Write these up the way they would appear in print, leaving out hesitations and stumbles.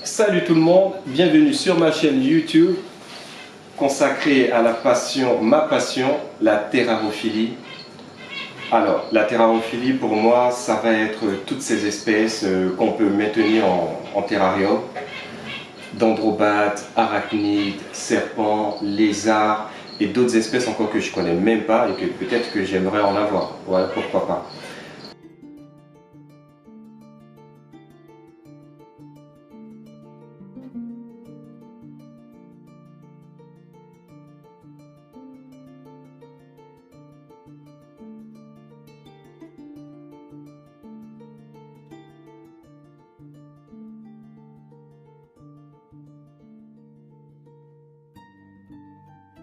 Salut tout le monde, bienvenue sur ma chaîne YouTube consacrée à la passion, ma passion, la terrarophilie. Alors, la terrarophilie pour moi, ça va être toutes ces espèces qu'on peut maintenir en terrarium. Dendrobates, arachnides, serpents, lézards et d'autres espèces encore que je connais même pas et que peut-être que j'aimerais en avoir. Voilà, pourquoi pas.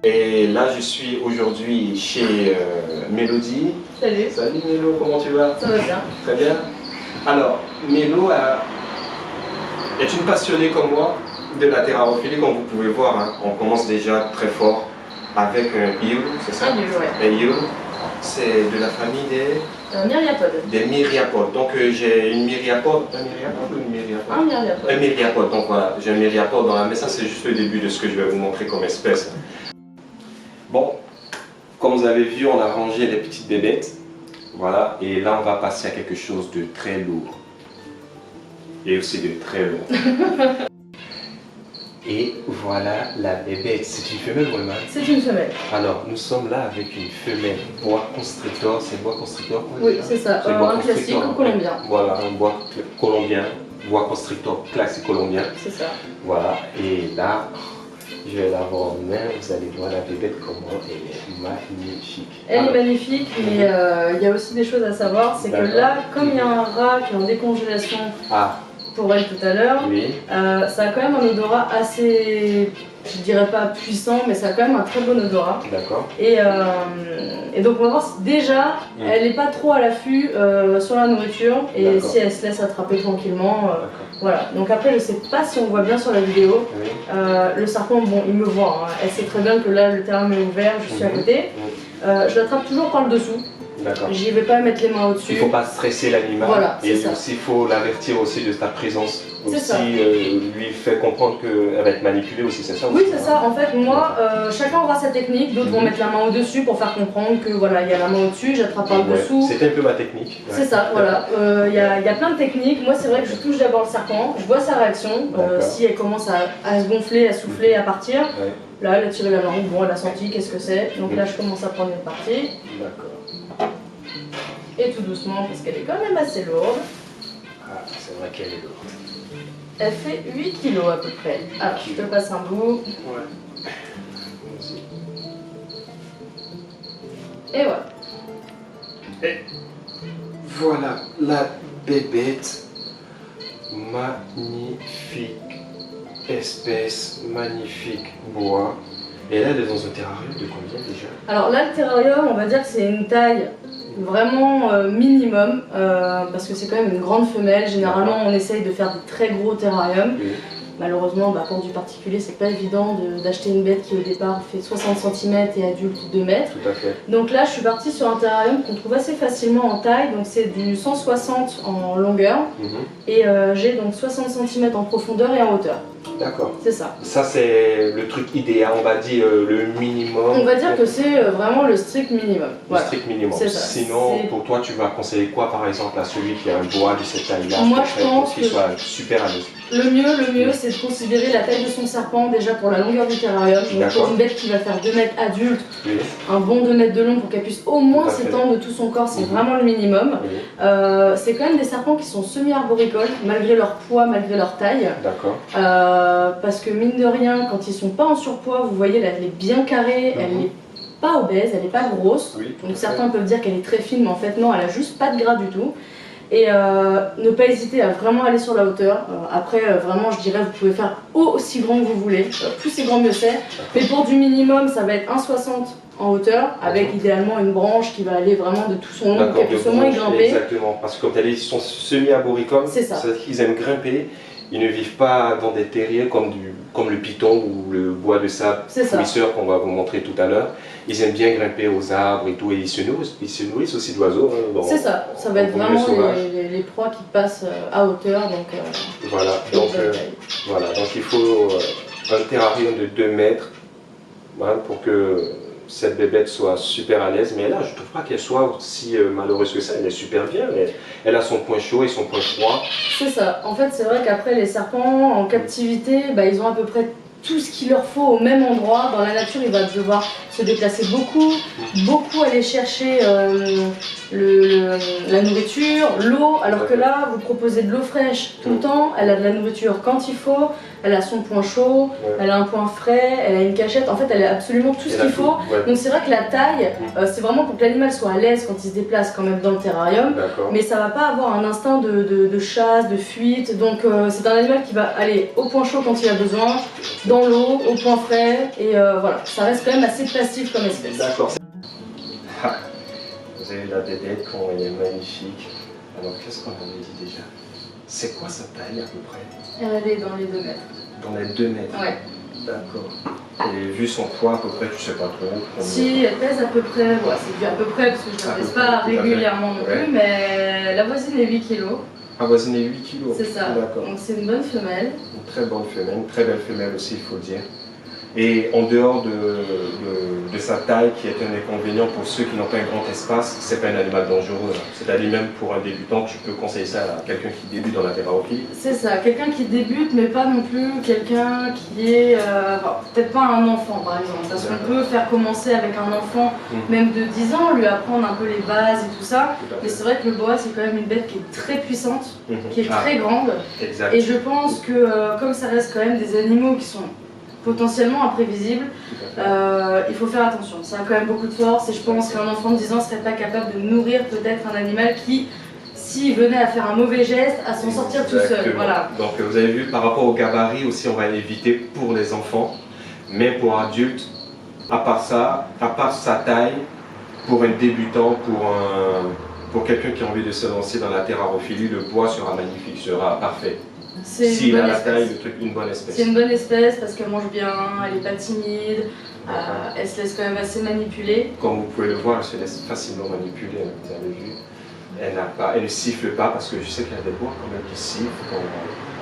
Et là, je suis aujourd'hui chez Mélodie. Salut. Salut Mélo, comment tu vas? Ça va bien. Très bien. Alors, Mélo est une passionnée comme moi de la terrarophilie, comme vous pouvez voir. Hein. On commence déjà très fort avec un eel, c'est ça? Un eel, ouais. Un eel, c'est de la famille myriapodes. des myriapodes. Donc j'ai une myriapode, Un myriapode. Un myriapode, donc voilà, j'ai un myriapode dans la main. Ça c'est juste le début de ce que je vais vous montrer comme espèce. Bon, comme vous avez vu, on a rangé les petites bébêtes. Voilà, et là on va passer à quelque chose de très lourd. Et aussi de très lourd. Et voilà la bébête. C'est une femelle ou un mâle? C'est une femelle. Alors, nous sommes là avec une femelle boa constrictor. C'est boa constrictor quoi? Oui, c'est ça. Un classique colombien. Voilà, un boa colombien. Boa constrictor classique colombien. C'est ça. Voilà, et là, je vais l'avoir en main. Vous allez voir la bébête comment elle est magnifique. Elle est magnifique, mais il y a aussi des choses à savoir. C'est que là, comme il y a un rat qui est en décongélation pour elle tout à l'heure, oui. Ça a quand même un odorat assez, je dirais pas puissant, mais ça a quand même un très bon odorat. D'accord. Et donc on va voir si déjà elle n'est pas trop à l'affût sur la nourriture et si elle se laisse attraper tranquillement. Voilà. Donc après je sais pas si on voit bien sur la vidéo. Oui. Le serpent, bon il me voit, hein. Elle sait très bien que là le terrain est ouvert, je suis à côté. Je l'attrape toujours par le dessous. J'y vais pas mettre les mains au-dessus. Il ne faut pas stresser l'animal. Voilà, et ça. aussi il faut l'avertir aussi de ta présence. Aussi ça. Lui faire comprendre qu'elle va être manipulée aussi, c'est ça? Oui, c'est ça. En fait, moi, chacun aura sa technique. D'autres vont mettre la main au-dessus pour faire comprendre que voilà, il y a la main au-dessus, j'attrape par le dessous. C'était un peu ma technique. C'est ça, voilà. Il y a plein de techniques. Moi, c'est vrai que je touche d'abord le serpent, je vois sa réaction. Si elle commence à se gonfler, à souffler, à partir, là, elle a tiré la langue. Bon, elle a senti, qu'est-ce que c'est? Donc là, je commence à prendre une partie. D'accord. Et tout doucement, parce qu'elle est quand même assez lourde. Ah, c'est vrai qu'elle est lourde. Elle fait 8 kg à peu près. Alors, je te passe un bout. Ouais. Et voilà. Et voilà la bébête. Magnifique espèce, magnifique bois. Et là, elle est dans un terrarium de combien déjà? Alors là, le terrarium, on va dire que c'est une taille vraiment minimum, parce que c'est quand même une grande femelle. Généralement, on essaye de faire des très gros terrariums. Oui. Malheureusement, pour du particulier, c'est pas évident d'acheter une bête qui au départ fait 60 cm et adulte 2 mètres. Tout à fait. Donc là, je suis partie sur un terrarium qu'on trouve assez facilement en taille. Donc c'est du 160 en longueur et j'ai donc 60 cm en profondeur et en hauteur. D'accord. C'est ça. Ça, c'est le truc idéal, on va dire le minimum. On va dire que c'est vraiment le strict minimum. Voilà. Le strict minimum. C'est ça. Sinon, pour toi, tu vas conseiller quoi par exemple à celui qui a un bois de cette taille-là? Moi, je pense qu'il soit super à l'aise. Le mieux, c'est de considérer la taille de son serpent déjà pour la longueur du terrarium. Donc pour une bête qui va faire 2 mètres adulte, un bon 2 mètres de long pour qu'elle puisse au moins s'étendre de tout son corps, c'est vraiment le minimum. C'est quand même des serpents qui sont semi-arboricoles, malgré leur poids, malgré leur taille. D'accord. Parce que mine de rien, quand ils sont pas en surpoids, vous voyez, elle est bien carrée, elle n'est pas obèse, elle n'est pas grosse. Donc certains peuvent dire qu'elle est très fine, mais en fait non, elle a juste pas de gras du tout. Et ne pas hésiter à vraiment aller sur la hauteur. Après, vraiment, je dirais, vous pouvez faire aussi grand que vous voulez. Plus c'est grand, mieux c'est. Mais pour du minimum, ça va être 1,60 en hauteur, avec idéalement une branche qui va aller vraiment de tout son long pour qu'elle puisse au moins y grimper. Exactement, parce que comme tu as dit, ils sont semi-arboricoles. C'est ça. C'est-à-dire qu'ils aiment grimper. Ils ne vivent pas dans des terriers comme le python ou le bois de sable fouisseur qu'on va vous montrer tout à l'heure. Ils aiment bien grimper aux arbres et tout, et ils se nourrissent aussi d'oiseaux. Hein, c'est ça, ça va être vraiment les proies qui passent à hauteur. Donc, voilà, donc Voilà, donc il faut un terrarium de 2 mètres, voilà, pour que cette bébête soit super à l'aise. Mais là, je ne trouve pas qu'elle soit si malheureuse que ça. Elle est super bien. Elle a son point chaud et son point froid. C'est ça. En fait, c'est vrai qu'après, les serpents en captivité, bah, ils ont à peu près tout ce qu'il leur faut au même endroit. Dans la nature, il va devoir se déplacer beaucoup aller chercher la nourriture, l'eau, alors que là, vous proposez de l'eau fraîche tout le temps, elle a de la nourriture quand il faut, elle a son point chaud, elle a un point frais, elle a une cachette, en fait elle a absolument tout ce qu'il faut. Donc c'est vrai que la taille, c'est vraiment pour que l'animal soit à l'aise quand il se déplace quand même dans le terrarium, mais ça va pas avoir un instinct de chasse, de fuite, donc c'est un animal qui va aller au point chaud quand il a besoin, dans l'eau, au point frais, et voilà, ça reste quand même assez passif comme espèce. D'accord. Vous avez la bébête, comment elle est magnifique. Alors qu'est-ce qu'on avait dit déjà? C'est quoi sa taille à peu près? Elle est dans les 2 mètres. Dans les 2 mètres? Ouais. D'accord. Et vu son poids à peu près, tu sais pas trop? Si, elle pèse à peu près, ouais, c'est dû à peu près parce que je ne pèse pas régulièrement non plus, mais la voisine est 8 kg. La voisine est 8 kg? C'est ça, donc c'est une bonne femelle. Une très bonne femelle, une très belle femelle aussi, il faut le dire. Et en dehors de sa taille, qui est un inconvénient pour ceux qui n'ont pas un grand espace, c'est pas un animal dangereux. C'est-à-dire même pour un débutant, tu peux conseiller ça à quelqu'un qui débute dans la terrarophilie. C'est ça, quelqu'un qui débute, mais pas non plus quelqu'un qui est... peut-être pas un enfant par exemple, parce qu'on peut faire commencer avec un enfant, même de 10 ans, lui apprendre un peu les bases et tout ça. Mais c'est vrai que le boa, c'est quand même une bête qui est très puissante, qui est très grande. Exact. Et je pense que comme ça reste quand même des animaux qui sont potentiellement imprévisible, il faut faire attention. Ça a quand même beaucoup de force et je pense qu'un enfant de 10 ans ne serait pas capable de nourrir peut-être un animal qui, s'il venait à faire un mauvais geste, à s'en sortir tout seul. Voilà. Donc vous avez vu, par rapport au gabarit aussi, on va l'éviter pour les enfants, mais pour adultes, à part ça, à part sa taille, pour un débutant, pour quelqu'un qui a envie de se lancer dans la terrarophilie, le bois sera magnifique, sera parfait. S'il a la taille, le truc, une bonne espèce. C'est une bonne espèce parce qu'elle mange bien, elle n'est pas timide, elle se laisse quand même assez manipuler. Comme vous pouvez le voir, elle se laisse facilement manipuler, vous avez vu. Elle ne siffle pas parce que je sais qu'il y a des bois quand même qui sifflent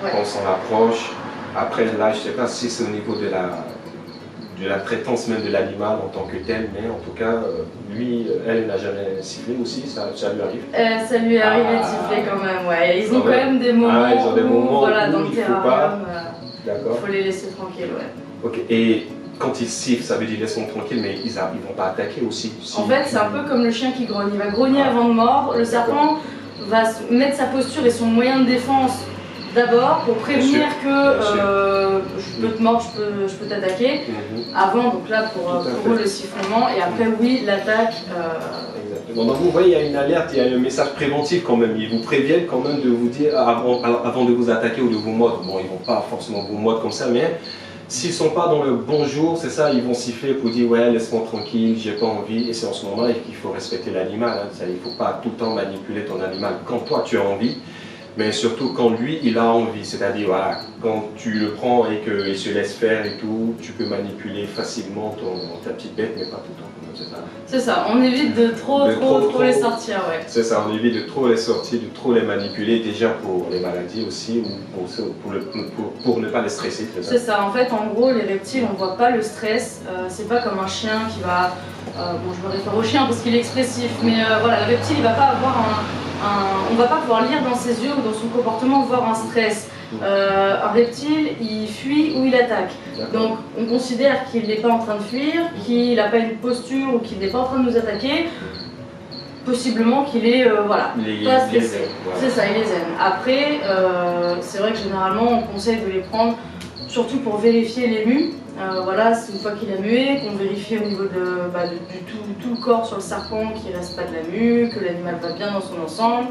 quand on s'en approche. Après là, je ne sais pas si c'est au niveau de la traitance même de l'animal en tant que tel, mais en tout cas, lui, elle n'a jamais sifflé aussi, ça lui arrive. Ça lui arrive de siffler quand même, ouais. Ils ont quand même des moments, voilà, dans le terrarium, il faut les laisser tranquilles, ouais. Ok, et quand ils sifflent, ça veut dire laisse-moi tranquille, mais ils ne vont pas attaquer aussi. En fait, c'est un peu comme le chien qui grogne, il va grogner avant de mordre, le serpent va mettre sa posture et son moyen de défense d'abord pour prévenir que je peux te mordre, je peux t'attaquer. Avant, donc là pour eux le sifflement et après oui l'attaque. Exactement. Donc vous voyez, il y a une alerte, il y a un message préventif quand même. Ils vous préviennent quand même de vous dire avant de vous attaquer ou de vous mordre. Bon, ils ne vont pas forcément vous mordre comme ça, mais s'ils ne sont pas dans le bonjour, c'est ça, ils vont siffler pour dire ouais, laisse-moi tranquille, j'ai pas envie. Et c'est en ce moment-là qu'il faut respecter l'animal. Hein. Il ne faut pas tout le temps manipuler ton animal quand toi tu as envie. Mais surtout quand lui, il a envie, c'est-à-dire voilà, quand tu le prends et qu'il se laisse faire et tout, tu peux manipuler facilement ta petite bête, mais pas tout le temps, c'est ça? C'est ça, on évite de trop les sortir, ouais. C'est ça, on évite de trop les sortir, de trop les manipuler, déjà pour les maladies aussi, ou pour ne pas les stresser. C'est ça, en fait, en gros, les reptiles, on ne voit pas le stress, c'est pas comme un chien qui va... bon, je me réfère au chien parce qu'il est expressif, mais voilà, le reptile, il va pas avoir on ne va pas pouvoir lire dans ses yeux ou dans son comportement voir un stress. Un reptile, il fuit ou il attaque. Donc on considère qu'il n'est pas en train de fuir, qu'il n'a pas une posture ou qu'il n'est pas en train de nous attaquer. Possiblement qu'il est pas stressé. C'est ça, il les aime. Après, c'est vrai que généralement on conseille de les prendre surtout pour vérifier les mues. Voilà, c'est une fois qu'il a mué, qu'on vérifie au niveau tout le corps sur le serpent qu'il ne reste pas de la mue, que l'animal va bien dans son ensemble.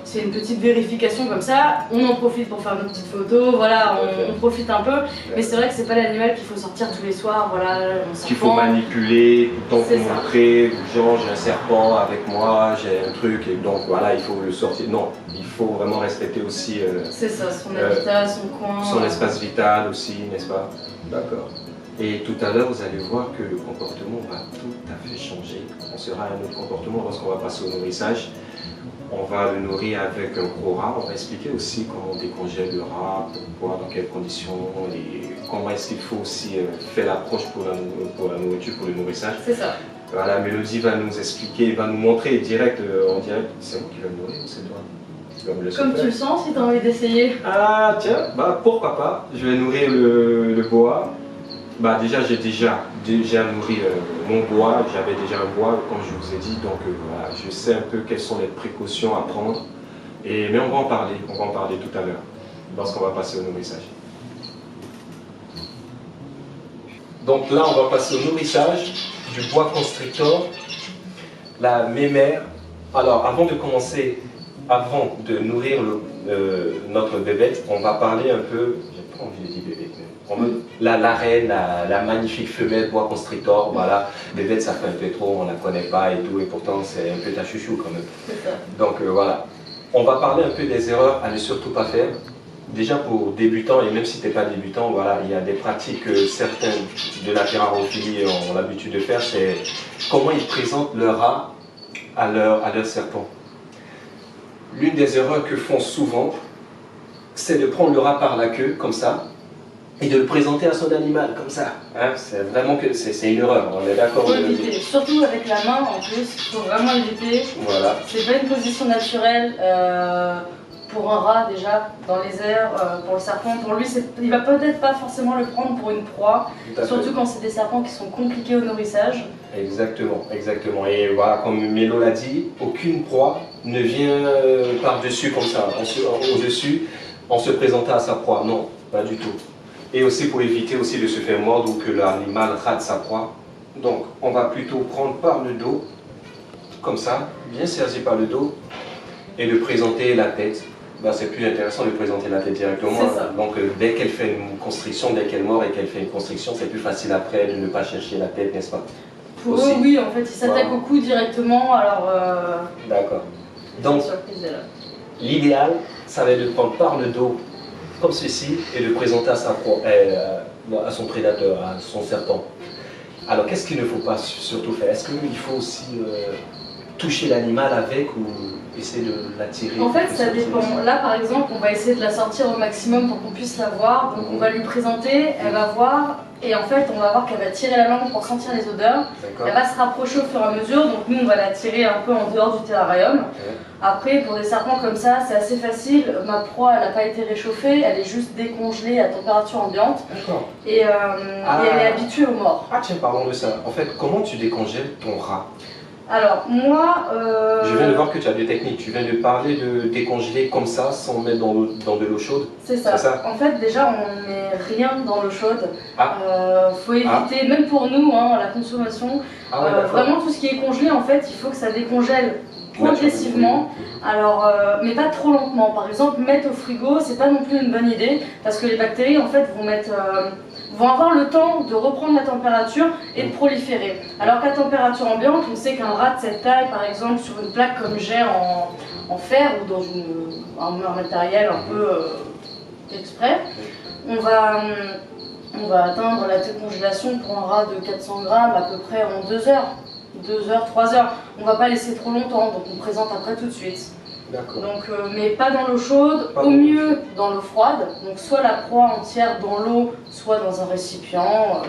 C'est une petite vérification comme ça, on en profite pour faire nos petites photos, voilà, on profite un peu, mais c'est vrai que c'est pas l'animal qu'il faut sortir tous les soirs, voilà, qu'il faut manipuler, tout le temps pour montrer, genre j'ai un serpent avec moi, j'ai un truc, et donc voilà, il faut le sortir. Non, il faut vraiment respecter aussi c'est ça, son habitat, son coin. Son espace vital aussi, n'est-ce pas? D'accord. Et tout à l'heure, vous allez voir que le comportement va tout à fait changer. On sera à un autre comportement lorsqu'on va passer au nourrissage. On va le nourrir avec un gros rat. On va expliquer aussi comment on décongèle le rat, pourquoi, dans quelles conditions, et comment est-ce qu'il faut aussi faire l'approche pour la nourriture, pour le nourrissage. C'est ça. Voilà, Mélodie va nous expliquer, va nous montrer direct, en direct. C'est moi qui vais me nourrir ou c'est toi? Comme tu le sens, si tu as envie d'essayer. Ah tiens, bah pourquoi pas. Je vais nourrir le boa. Bah déjà j'ai déjà nourri mon bois, j'avais déjà un bois comme je vous ai dit, donc voilà, je sais un peu quelles sont les précautions à prendre, mais on va en parler tout à l'heure, lorsqu'on va passer au nourrissage. Donc là on va passer au nourrissage du boa constrictor, la mémère. Alors avant de commencer, avant de nourrir notre bébête, on va parler un peu, j'ai pas envie de dire bébête, la reine, la magnifique femelle boa constrictor, voilà, bébête ça fait un peu trop, on la connaît pas et tout, et pourtant c'est un peu ta chouchou quand même. Donc voilà, on va parler un peu des erreurs à ne surtout pas faire. Déjà pour débutants, et même si tu n'es pas débutant, voilà, il y a des pratiques que certains de la terrarophilie ont l'habitude de faire, c'est comment ils présentent leur rat à leur serpent. L'une des erreurs que font souvent, c'est de prendre le rat par la queue, comme ça, et de le présenter à son animal, comme ça. Hein, c'est vraiment que c'est une erreur, on est d'accord. Surtout avec la main, en plus, il faut vraiment éviter. Voilà. C'est pas une position naturelle pour un rat, déjà, dans les airs, pour le serpent. Pour lui, il va peut-être pas forcément le prendre pour une proie, surtout quand c'est des serpents qui sont compliqués au nourrissage. Exactement, exactement. Et voilà, comme Mélo l'a dit, aucune proie ne vient par-dessus comme ça, au-dessus, en se présentant à sa proie. Non, pas du tout. Et aussi pour éviter aussi de se faire mordre ou que l'animal rate sa proie. Donc, on va plutôt prendre par le dos, comme ça, bien servi par le dos, et de présenter la tête. Ben, c'est plus intéressant de présenter la tête directement. Donc, dès qu'elle fait une constriction, dès qu'elle mord et qu'elle fait une constriction, c'est plus facile après de ne pas chercher la tête, n'est-ce pas? Pour eux, oui, en fait, ils s'attaquent au cou directement, alors... D'accord. Donc, l'idéal, ça va être de prendre par le dos, comme ceci, et de présenter à sa proie, à son prédateur, à son serpent. Alors, qu'est-ce qu'il ne faut pas surtout faire? Est-ce qu'il faut aussi toucher l'animal avec ou essayer de l'attirer? En fait, ça dépend. Là, par exemple, on va essayer de la sortir au maximum pour qu'on puisse la voir. Donc, on va lui présenter, elle va voir. Et en fait, on va voir qu'elle va tirer la langue pour sentir les odeurs. Elle va se rapprocher au fur et à mesure. Donc, nous, on va la tirer un peu en dehors du terrarium. Après, pour des serpents comme ça, c'est assez facile. Ma proie, elle n'a pas été réchauffée. Elle est juste décongelée à température ambiante. Et elle est habituée aux morts. Ah tiens, parlons de ça. En fait, comment tu décongèles ton rat? Alors, moi... Je viens de voir que tu as des techniques. Tu viens de parler de décongeler comme ça, sans mettre dans de l'eau chaude. C'est ça. En fait, déjà, on ne met rien dans l'eau chaude. Faut éviter, même pour nous, hein, la consommation, vraiment tout ce qui est congelé, en fait, il faut que ça décongèle progressivement. Alors, mais pas trop lentement. Par exemple, mettre au frigo, c'est pas non plus une bonne idée, parce que les bactéries, en fait, vont avoir le temps de reprendre la température et de proliférer. Alors qu'à température ambiante, on sait qu'un rat de cette taille, par exemple, sur une plaque comme j'ai en fer ou dans un matériel un peu exprès, on va atteindre la décongélation pour un rat de 400 grammes à peu près en 2 heures. 2 heures, 3 heures. On ne va pas laisser trop longtemps, donc on présente après tout de suite. Donc, mais pas dans l'eau chaude, au mieux dans l'eau froide. Donc soit la proie entière dans l'eau, soit dans un récipient.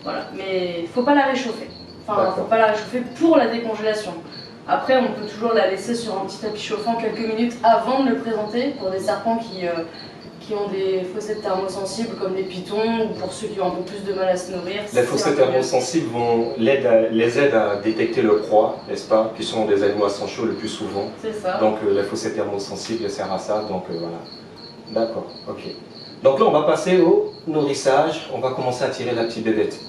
Voilà. Mais il ne faut pas la réchauffer. Enfin, il ne faut pas la réchauffer pour la décongélation. Après, on peut toujours la laisser sur un petit tapis chauffant quelques minutes avant de le présenter pour des serpents qui ont des fossettes thermosensibles comme les pitons ou pour ceux qui ont un peu plus de mal à se nourrir. Les fossettes thermosensibles les aident à détecter leur proie, n'est-ce pas, qui sont des animaux à sang chaud le plus souvent. C'est ça. Donc les fossettes thermosensibles servent à ça, donc voilà. D'accord, ok. Donc là on va passer au nourrissage, on va commencer à tirer la petite bébête.